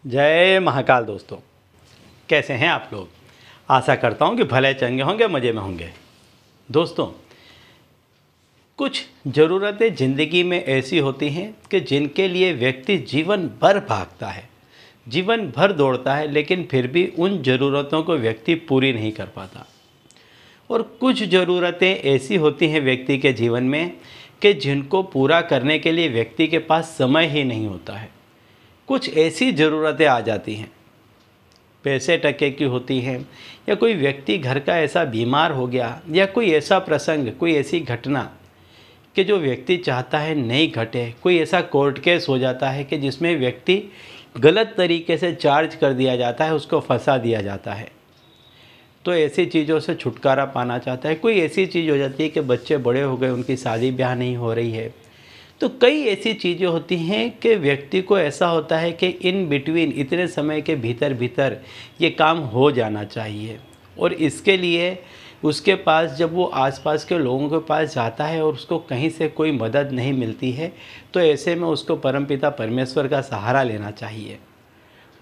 जय महाकाल दोस्तों, कैसे हैं आप लोग। आशा करता हूं कि भले चंगे होंगे, मज़े में होंगे। दोस्तों, कुछ ज़रूरतें ज़िंदगी में ऐसी होती हैं कि जिनके लिए व्यक्ति जीवन भर भागता है, जीवन भर दौड़ता है, लेकिन फिर भी उन ज़रूरतों को व्यक्ति पूरी नहीं कर पाता। और कुछ ज़रूरतें ऐसी होती हैं व्यक्ति के जीवन में कि जिनको पूरा करने के लिए व्यक्ति के पास समय ही नहीं होता है। कुछ ऐसी ज़रूरतें आ जाती हैं, पैसे टके की होती हैं, या कोई व्यक्ति घर का ऐसा बीमार हो गया, या कोई ऐसा प्रसंग, कोई ऐसी घटना कि जो व्यक्ति चाहता है नहीं घटे। कोई ऐसा कोर्ट केस हो जाता है कि जिसमें व्यक्ति गलत तरीके से चार्ज कर दिया जाता है, उसको फंसा दिया जाता है, तो ऐसी चीज़ों से छुटकारा पाना चाहता है। कोई ऐसी चीज़ हो जाती है कि बच्चे बड़े हो गए, उनकी शादी ब्याह नहीं हो रही है। तो कई ऐसी चीज़ें होती हैं कि व्यक्ति को ऐसा होता है कि इन बिटवीन, इतने समय के भीतर भीतर ये काम हो जाना चाहिए। और इसके लिए उसके पास, जब वो आसपास के लोगों के पास जाता है और उसको कहीं से कोई मदद नहीं मिलती है, तो ऐसे में उसको परमपिता परमेश्वर का सहारा लेना चाहिए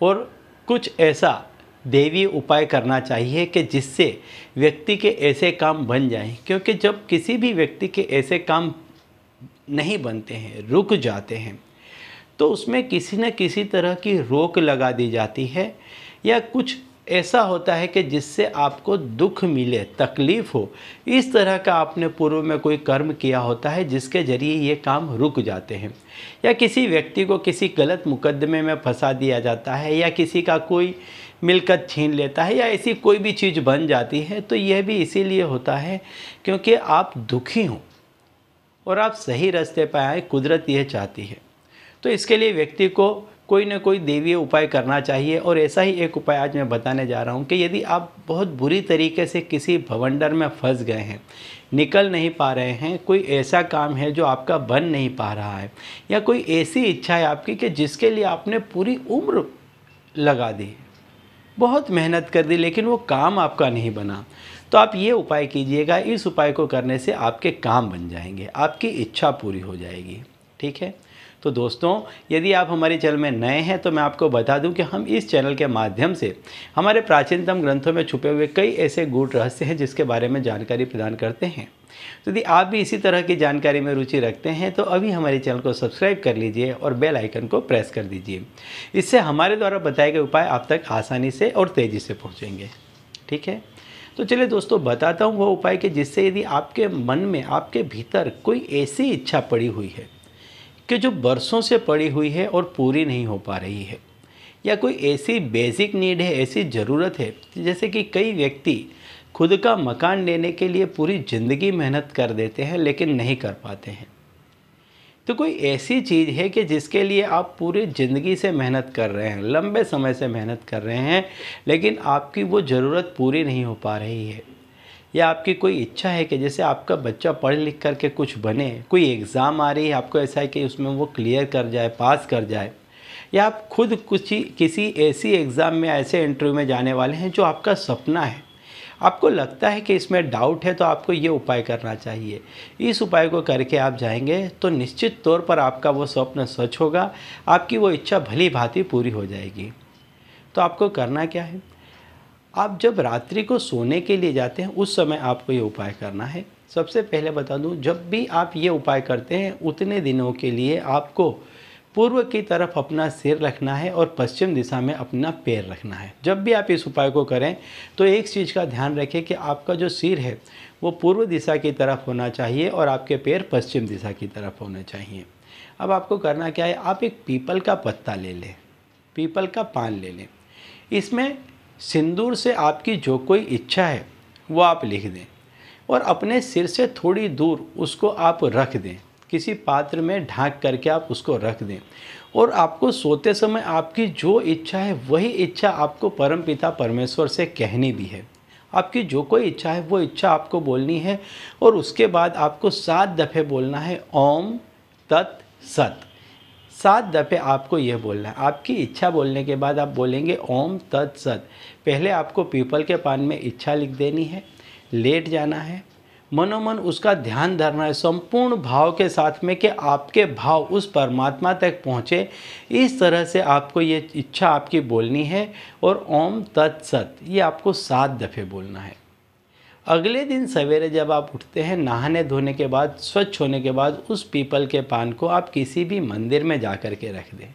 और कुछ ऐसा दैवीय उपाय करना चाहिए कि जिससे व्यक्ति के ऐसे काम बन जाएं। क्योंकि जब किसी भी व्यक्ति के ऐसे काम नहीं बनते हैं, रुक जाते हैं, तो उसमें किसी न किसी तरह की रोक लगा दी जाती है, या कुछ ऐसा होता है कि जिससे आपको दुख मिले, तकलीफ़ हो। इस तरह का आपने पूर्व में कोई कर्म किया होता है जिसके ज़रिए ये काम रुक जाते हैं, या किसी व्यक्ति को किसी गलत मुकदमे में फंसा दिया जाता है, या किसी का कोई मिल्कियत छीन लेता है, या ऐसी कोई भी चीज़ बन जाती है। तो यह भी इसीलिए होता है क्योंकि आप दुखी हों और आप सही रास्ते पर आए, कुदरत यह चाहती है। तो इसके लिए व्यक्ति को कोई ना कोई दैवीय उपाय करना चाहिए। और ऐसा ही एक उपाय आज मैं बताने जा रहा हूँ कि यदि आप बहुत बुरी तरीके से किसी भवंडर में फंस गए हैं, निकल नहीं पा रहे हैं, कोई ऐसा काम है जो आपका बन नहीं पा रहा है, या कोई ऐसी इच्छा है आपकी कि जिसके लिए आपने पूरी उम्र लगा दी, बहुत मेहनत कर दी, लेकिन वो काम आपका नहीं बना, तो आप ये उपाय कीजिएगा। इस उपाय को करने से आपके काम बन जाएंगे, आपकी इच्छा पूरी हो जाएगी। ठीक है। तो दोस्तों, यदि आप हमारे चैनल में नए हैं तो मैं आपको बता दूं कि हम इस चैनल के माध्यम से हमारे प्राचीनतम ग्रंथों में छुपे हुए कई ऐसे गूढ़ रहस्य हैं जिसके बारे में जानकारी प्रदान करते हैं। तो यदि आप भी इसी तरह की जानकारी में रुचि रखते हैं तो अभी हमारे चैनल को सब्सक्राइब कर लीजिए और बेल आइकन को प्रेस कर दीजिए। इससे हमारे द्वारा बताए गए उपाय आप तक आसानी से और तेज़ी से पहुँचेंगे। ठीक है। तो चलिए दोस्तों, बताता हूँ वो उपाय कि जिससे यदि आपके मन में, आपके भीतर कोई ऐसी इच्छा पड़ी हुई है कि जो बरसों से पड़ी हुई है और पूरी नहीं हो पा रही है, या कोई ऐसी बेसिक नीड है, ऐसी ज़रूरत है, जैसे कि कई व्यक्ति खुद का मकान लेने के लिए पूरी ज़िंदगी मेहनत कर देते हैं लेकिन नहीं कर पाते हैं। तो कोई ऐसी चीज़ है कि जिसके लिए आप पूरी ज़िंदगी से मेहनत कर रहे हैं, लंबे समय से मेहनत कर रहे हैं, लेकिन आपकी वो ज़रूरत पूरी नहीं हो पा रही है। या आपकी कोई इच्छा है कि जैसे आपका बच्चा पढ़ लिख करके कुछ बने, कोई एग्ज़ाम आ रही है, आपको ऐसा है कि उसमें वो क्लियर कर जाए, पास कर जाए, या आप खुद किसी ऐसी एग्ज़ाम में, ऐसे इंटरव्यू में जाने वाले हैं जो आपका सपना है, आपको लगता है कि इसमें डाउट है, तो आपको ये उपाय करना चाहिए। इस उपाय को करके आप जाएंगे तो निश्चित तौर पर आपका वो स्वप्न सच होगा, आपकी वो इच्छा भली भांति पूरी हो जाएगी। तो आपको करना क्या है, आप जब रात्रि को सोने के लिए जाते हैं उस समय आपको ये उपाय करना है। सबसे पहले बता दूं, जब भी आप ये उपाय करते हैं उतने दिनों के लिए आपको पूर्व की तरफ अपना सिर रखना है और पश्चिम दिशा में अपना पैर रखना है। जब भी आप इस उपाय को करें तो एक चीज़ का ध्यान रखें कि आपका जो सिर है वो पूर्व दिशा की तरफ होना चाहिए और आपके पैर पश्चिम दिशा की तरफ होने चाहिए। अब आपको करना क्या है, आप एक पीपल का पत्ता ले लें, पीपल का पान ले लें, इसमें सिंदूर से आपकी जो कोई इच्छा है वो आप लिख दें और अपने सिर से थोड़ी दूर उसको आप रख दें, किसी पात्र में ढांक करके आप उसको रख दें। और आपको सोते समय आपकी जो इच्छा है वही इच्छा आपको परमपिता परमेश्वर से कहनी भी है। आपकी जो कोई इच्छा है वो इच्छा आपको बोलनी है और उसके बाद आपको 7 दफ़े बोलना है ओम तत् सत। 7 दफ़े आपको यह बोलना है। आपकी इच्छा बोलने के बाद आप बोलेंगे ओम तत् सत। पहले आपको पीपल के पान में इच्छा लिख देनी है, लेट जाना है, मनोमन उसका ध्यान धरना है संपूर्ण भाव के साथ में कि आपके भाव उस परमात्मा तक पहुँचे। इस तरह से आपको ये इच्छा आपकी बोलनी है और ओम तत्सत ये आपको 7 दफ़े बोलना है। अगले दिन सवेरे जब आप उठते हैं नहाने धोने के बाद, स्वच्छ होने के बाद, उस पीपल के पान को आप किसी भी मंदिर में जा कर के रख दें।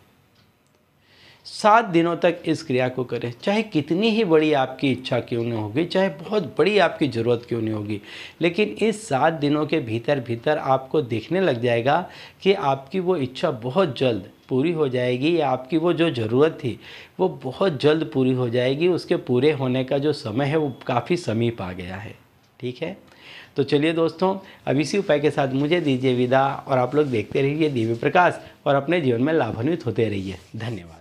7 दिनों तक इस क्रिया को करें, चाहे कितनी ही बड़ी आपकी इच्छा क्यों नहीं होगी, चाहे बहुत बड़ी आपकी ज़रूरत क्यों नहीं होगी, लेकिन इस 7 दिनों के भीतर भीतर आपको दिखने लग जाएगा कि आपकी वो इच्छा बहुत जल्द पूरी हो जाएगी, या आपकी वो जो ज़रूरत थी वो बहुत जल्द पूरी हो जाएगी। उसके पूरे होने का जो समय है वो काफ़ी समीप आ गया है। ठीक है, तो चलिए दोस्तों, अब इसी उपाय के साथ मुझे दीजिए विदा और आप लोग देखते रहिए दिव्य प्रकाश और अपने जीवन में लाभान्वित होते रहिए। धन्यवाद।